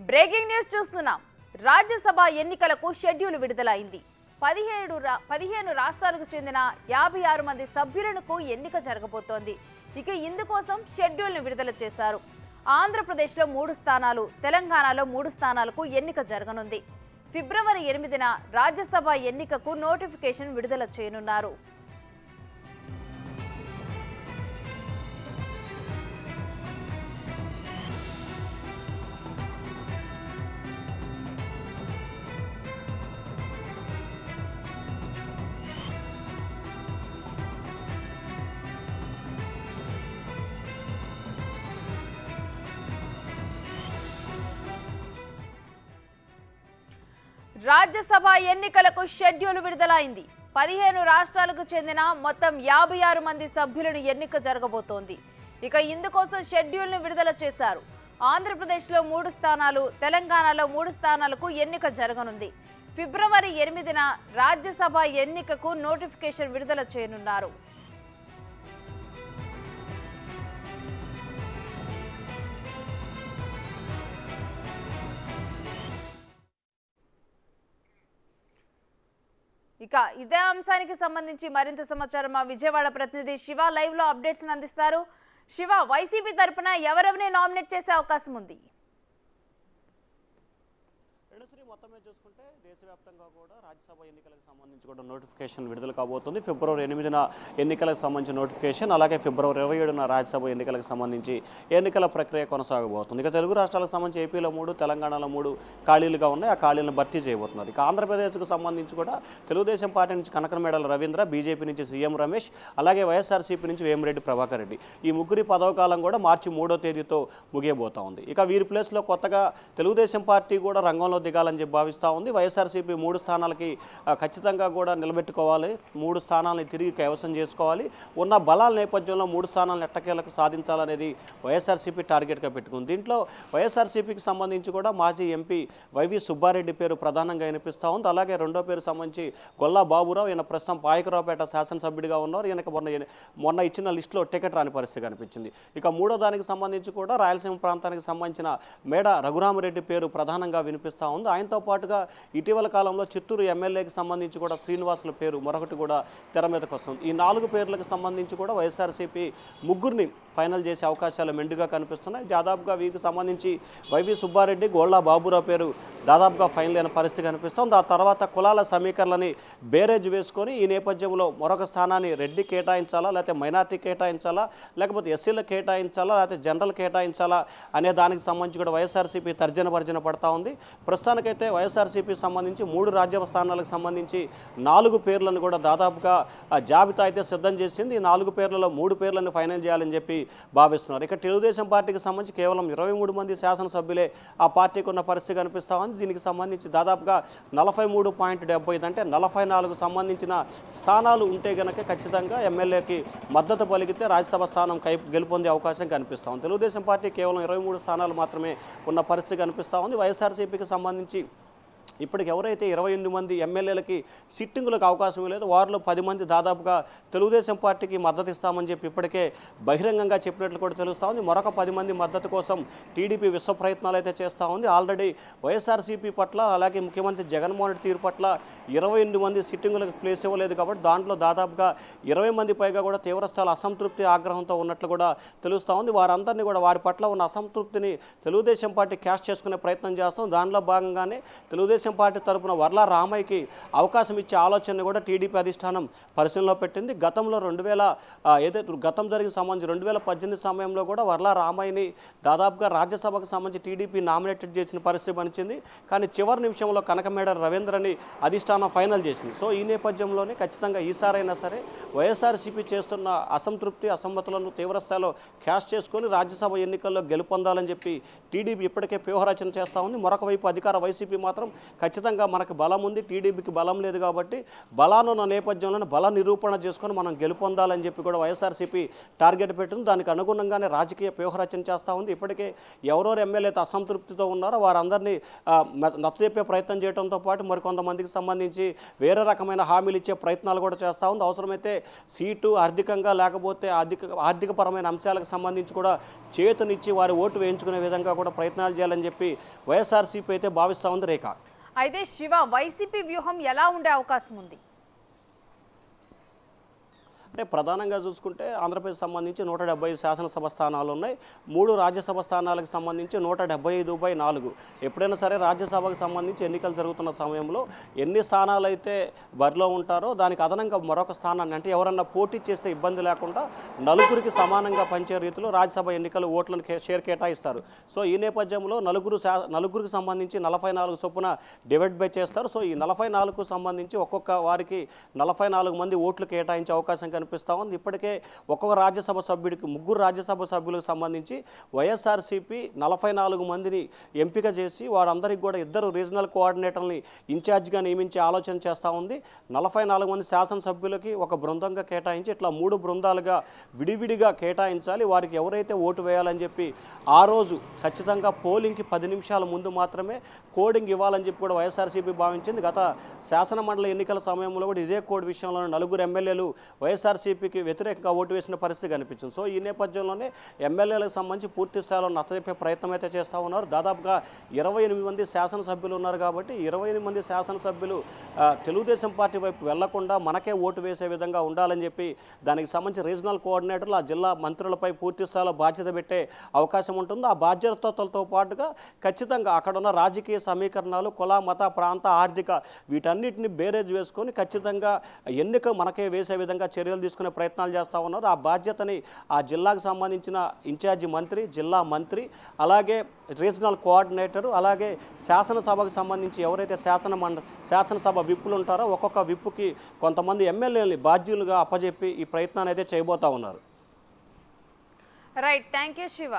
Breaking news చూస్తున్నాం. రాజ్యసభ ఎన్నికలకు schedule విడుదలైంది. 15 రాష్ట్రాలకు చెందిన 56 మంది సభ్యులకు ఎన్నిక జరగబోతోంది. ఇక ఇందుకోసం షెడ్యూల్ను విడుదల చేశారు. ఆంధ్రప్రదేశ్లో 3 స్థానాలు, తెలంగాణలో 3 స్థానాలకు ఎన్నిక జరగనుంది. ఫిబ్రవరి 8న రాజ్యసభ ఎన్నికకు నోటిఫికేషన్ విడుదల చేయనున్నారు. రాజ్యసభ ఎన్నికలకు షెడ్యూల్ విడుదలైంది. 15 రాష్ట్రాలకు చెందిన మొత్తం 56 మంది సభ్యులను ఎన్నిక జరగబోతోంది. ఇక ఇందుకోసం షెడ్యూల్ను విడుదల చేశారు. ఆంధ్రప్రదేశ్లో 3 స్థానాలు, తెలంగాణలో 3 స్థానాలకు ఎన్నిక జరగనుంది. ఫిబ్రవరి 8న రాజ్యసభ ఎన్నికకు నోటిఫికేషన్ విడుదల చేయనున్నారు. ఇక ఇదే అంశానికి సంబంధించి మరింత సమాచారం మా విజయవాడ ప్రతినిధి శివ లైవ్ లో అప్డేట్స్ అందిస్తారు. శివ, వైసీపీ తరపున ఎవరెవరిని నామినేట్ చేసే అవకాశం ఉంది? మొత్తం మీద చూసుకుంటే దేశవ్యాప్తంగా కూడా రాజ్యసభ ఎన్నికలకు సంబంధించి కూడా నోటిఫికేషన్ విడుదల కాబోతుంది. ఫిబ్రవరి 8న ఎన్నికలకు సంబంధించిన నోటిఫికేషన్, అలాగే ఫిబ్రవరి 27న రాజ్యసభ ఎన్నికలకు సంబంధించి ఎన్నికల ప్రక్రియ కొనసాగబోతుంది. ఇక తెలుగు రాష్ట్రాలకు సంబంధించి ఏపీలో 3, తెలంగాణలో 3 ఖాళీలుగా ఉన్నాయి. ఆ ఖాళీలను భర్తీ చేయబోతున్నారు. ఇక ఆంధ్రప్రదేశ్కు సంబంధించి కూడా తెలుగుదేశం పార్టీ నుంచి కనకనమేడల రవీంద్ర, బీజేపీ నుంచి సీఎం రమేష్, అలాగే వైఎస్ఆర్సీపీ నుంచి వేమిరెడ్డి ప్రభాకర్ రెడ్డి, ఈ ముగ్గురి పదవకాలం కూడా మార్చి 3వ తేదీతో ముగియబోతా ఉంది. ఇక వీరి ప్లేస్లో కొత్తగా తెలుగుదేశం పార్టీ కూడా రంగంలో దిగాలని భావిస్తూ ఉంది. వైఎస్ఆర్సీపీ 3 స్థానాలకి ఖచ్చితంగా కూడా నిలబెట్టుకోవాలి, 3 స్థానాలని తిరిగి కైవసం చేసుకోవాలి. ఉన్న బలాల నేపథ్యంలో 3 స్థానాలను ఎట్టకేలకు సాధించాలనేది వైఎస్ఆర్సీపీ టార్గెట్గా పెట్టుకుంది. దీంట్లో వైఎస్ఆర్సీపీకి సంబంధించి కూడా మాజీ ఎంపీ వైవి సుబ్బారెడ్డి పేరు ప్రధానంగా వినిపిస్తూ ఉంది. అలాగే రెండో పేరు సంబంధించి గొల్లా బాబురావు, ఈయన ప్రస్తుతం పాయకరావుపేట శాసనసభ్యుడిగా ఉన్నారు. ఈయనకు మొన్న ఇచ్చిన లిస్టులో టికెట్ రాని పరిస్థితి కనిపించింది. ఇక మూడో దానికి సంబంధించి కూడా రాయలసీమ ప్రాంతానికి సంబంధించిన మేడ రఘురామరెడ్డి పేరు ప్రధానంగా వినిపిస్తూ ఉంది. ఆయనతో పాటుగా ఇటీవల కాలంలో చిత్తూరు ఎమ్మెల్యేకి సంబంధించి కూడా శ్రీనివాసుల పేరు మరొకటి కూడా తెర మీదకి వస్తుంది. ఈ 4 పేర్లకు సంబంధించి కూడా వైఎస్ఆర్సీపీ ముగ్గురిని ఫైనల్ చేసే అవకాశాలు మెండుగా కనిపిస్తున్నాయి. దాదాపుగా వీరికి సంబంధించి వైవి సుబ్బారెడ్డి, గోళ్ళ బాబురావు పేరు దాదాపుగా ఫైనల్ అయిన పరిస్థితి కనిపిస్తుంది. ఆ తర్వాత కులాల సమీకరణని బేరేజ్ వేసుకొని ఈ నేపథ్యంలో మరొక స్థానాన్ని రెడ్డి కేటాయించాలా, లేకపోతే మైనార్టీ కేటాయించాలా, లేకపోతే ఎస్సీలకు కేటాయించాలా, లేకపోతే జనరల్ కేటాయించాలా అనే దానికి సంబంధించి కూడా వైఎస్ఆర్సీపీ తర్జన పడతా ఉంది. ప్రస్తుతానికైతే వైఎస్ఆర్సీపీ సంబంధించి 3 రాజ్యసభ స్థానాలకు సంబంధించి 4 పేర్లను కూడా దాదాపుగా జాబితా అయితే సిద్ధం చేసింది. ఈ 4 పేర్లలో 3 పేర్లను ఫైనల్ చేయాలని చెప్పి భావిస్తున్నారు. ఇక తెలుగుదేశం పార్టీకి సంబంధించి కేవలం 23 మంది శాసనసభ్యులే ఆ పార్టీకి ఉన్న పరిస్థితి కనిపిస్తూ ఉంది. దీనికి సంబంధించి దాదాపుగా 43.75 అంటే 44కు సంబంధించిన స్థానాలు ఉంటే కనుక ఖచ్చితంగా ఎమ్మెల్యేకి మద్దతు పలికితే రాజ్యసభ స్థానం గెలుపొందే అవకాశం కనిపిస్తూ ఉంది. తెలుగుదేశం పార్టీ కేవలం 23 స్థానాలు మాత్రమే ఉన్న పరిస్థితి కనిపిస్తూ ఉంది. వైఎస్ఆర్సీపీకి సంబంధించి ఇప్పటికి ఎవరైతే 28 మంది ఎమ్మెల్యేలకి సిట్టింగులకు అవకాశం లేదు, వారిలో 10 మంది దాదాపుగా తెలుగుదేశం పార్టీకి మద్దతు ఇస్తామని చెప్పి ఇప్పటికే బహిరంగంగా చెప్పినట్లు కూడా తెలుస్తూ ఉంది. మరొక 10 మంది మద్దతు కోసం టీడీపీ విశ్వ ప్రయత్నాలు అయితే చేస్తూ ఉంది. ఆల్రెడీ వైఎస్ఆర్సీపీ పట్ల, అలాగే ముఖ్యమంత్రి జగన్మోహన్ రెడ్డి తీరు పట్ల 28 మంది సిట్టింగులకు ప్లేస్ ఇవ్వలేదు కాబట్టి దాంట్లో దాదాపుగా 20 మంది పైగా కూడా తీవ్రస్థాయి అసంతృప్తి, ఆగ్రహంతో ఉన్నట్లు కూడా తెలుస్తూ ఉంది. వారందరినీ కూడా వారి పట్ల ఉన్న అసంతృప్తిని తెలుగుదేశం పార్టీ క్యాష్ చేసుకునే ప్రయత్నం చేస్తాం. దానిలో భాగంగానే తెలుగుదేశం పార్టీ తరపున వర్లా రామయ్యకి అవకాశం ఇచ్చే ఆలోచన కూడా టీడీపీ అధిష్టానం పరిశీలనలో పెట్టింది. గతంలో గతం జరిగిన సంబంధించి 2018 సమయంలో కూడా వర్లా రామయ్యని దాదాపుగా రాజ్యసభకు సంబంధించి టీడీపీ నామినేటెడ్ చేసిన పరిస్థితి పనిచింది. కానీ చివరి నిమిషంలో కనకమేడ రవీంద్రని అధిష్టానం ఫైనల్ చేసింది. సో ఈ నేపథ్యంలోనే ఖచ్చితంగా ఈసారైనా సరే వైఎస్ఆర్సీపీ చేస్తున్న అసంతృప్తి, అసమ్మతులను తీవ్రస్థాయిలో క్యాష్ చేసుకొని రాజ్యసభ ఎన్నికల్లో గెలుపొందాలని చెప్పి టీడీపీ ఇప్పటికే వ్యూహరచన చేస్తూ ఉంది. మరొక వైపు అధికార వైసీపీ మాత్రం ఖచ్చితంగా మనకు బలం ఉంది, టీడీపీకి బలం లేదు కాబట్టి బలానున్న నేపథ్యంలోనే బల నిరూపణ చేసుకొని మనం గెలుపొందాలని చెప్పి కూడా వైఎస్ఆర్సీపీ టార్గెట్ పెట్టింది. దానికి అనుగుణంగానే రాజకీయ వ్యూహరచన చేస్తూ ఉంది. ఇప్పటికే ఎవరెవరు ఎమ్మెల్యేతో అసంతృప్తితో ఉన్నారో వారందరినీ నచ్చజెప్పే ప్రయత్నం చేయడంతో పాటు మరికొంతమందికి సంబంధించి వేరే రకమైన హామీలు ఇచ్చే ప్రయత్నాలు కూడా చేస్తూ ఉంది. అవసరమైతే సీటు ఆర్థికంగా లేకపోతే ఆర్థికపరమైన అంశాలకు సంబంధించి కూడా చేతునిచ్చి వారి ఓటు వేయించుకునే విధంగా కూడా ప్రయత్నాలు చేయాలని చెప్పి వైఎస్ఆర్సీపీ అయితే భావిస్తూ ఉంది. రేఖ, అయితే శివ, వైసీపీ వ్యూహం ఎలా ఉండే అవకాశం ఉంది? అంటే ప్రధానంగా చూసుకుంటే ఆంధ్రప్రదేశ్ సంబంధించి 175 శాసనసభ స్థానాలు ఉన్నాయి. 3 రాజ్యసభ స్థానాలకు సంబంధించి 175/4. ఎప్పుడైనా సరే రాజ్యసభకు సంబంధించి ఎన్నికలు జరుగుతున్న సమయంలో ఎన్ని స్థానాలు అయితే బరిలో ఉంటారో దానికి అదనంగా మరొక స్థానాన్ని, అంటే ఎవరన్నా పోటీ చేస్తే ఇబ్బంది లేకుండా నలుగురికి సమానంగా పంచే రీతిలో రాజ్యసభ ఎన్నికలు ఓట్లను షేర్ కేటాయిస్తారు. సో ఈ నేపథ్యంలో నలుగురికి సంబంధించి 44 చొప్పున డివైడ్ బై చేస్తారు. సో ఈ 44కు సంబంధించి ఒక్కొక్క వారికి 44 మంది ఓట్లు కేటాయించే అవకాశం కనిపిస్తూ ఉంది. ఇప్పటికే ఒక్కొక్క రాజ్యసభ సభ్యుడికి 3 రాజ్యసభ సభ్యులకు సంబంధించి వైఎస్ఆర్సీపీ 44 మందిని ఎంపిక చేసి వారందరికీ కూడా 2 రీజనల్ కోఆర్డినేటర్ని ఇన్ఛార్జిగా నియమించే ఆలోచన చేస్తూ ఉంది. 44 మంది శాసనసభ్యులకి ఒక బృందంగా కేటాయించి ఇట్లా 3 బృందాలుగా విడివిడిగా కేటాయించాలి. వారికి ఎవరైతే ఓటు వేయాలని చెప్పి ఆ రోజు ఖచ్చితంగా పోలింగ్కి 10 నిమిషాల ముందు మాత్రమే కోడింగ్ ఇవ్వాలని చెప్పి కూడా వైఎస్ఆర్సీపీ భావించింది. గత శాసనమండలి ఎన్నికల సమయంలో కూడా ఇదే కోడ్ విషయంలో 4 ఎమ్మెల్యేలు వైఎస్ఆర్సీపీకి వ్యతిరేకంగా ఓటు వేసిన పరిస్థితి కనిపించింది. సో ఈ నేపథ్యంలోనే ఎమ్మెల్యేలకు సంబంధించి పూర్తి స్థాయిలో నచ్చజెప్పే ప్రయత్నం అయితే చేస్తూ ఉన్నారు. దాదాపుగా 28 మంది శాసనసభ్యులు ఉన్నారు కాబట్టి 28 మంది శాసనసభ్యులు తెలుగుదేశం పార్టీ వైపు వెళ్లకుండా మనకే ఓటు వేసే విధంగా ఉండాలని చెప్పి దానికి సంబంధించి రీజనల్ కోఆర్డినేటర్లు ఆ జిల్లా మంత్రులపై పూర్తి స్థాయిలో బాధ్యత పెట్టే అవకాశం ఉంటుంది. ఆ బాధ్యతలతో పాటుగా ఖచ్చితంగా అక్కడ ఉన్న రాజకీయ సమీకరణాలు, కుల, మత, ప్రాంత, ఆర్థిక వీటన్నిటిని బేరేజ్ వేసుకొని ఖచ్చితంగా ఎన్నిక మనకే వేసే విధంగా చర్యలు తీసుకునే ప్రయత్నాలు చేస్తూ ఉన్నారు. ఆ బాధ్యతని ఆ జిల్లాకు సంబంధించిన ఇన్ఛార్జి మంత్రి, జిల్లా మంత్రి, అలాగే రీజనల్ కోఆర్డినేటరు, అలాగే శాసనసభకు సంబంధించి ఎవరైతే శాసనసభ విప్పులు ఉంటారో ఒక్కొక్క విప్పుకి కొంతమంది ఎమ్మెల్యేలని బాధ్యులుగా అప్పజెప్పి ఈ ప్రయత్నాన్ని అయితే చేయబోతా ఉన్నారు. Right, thank you Shiva.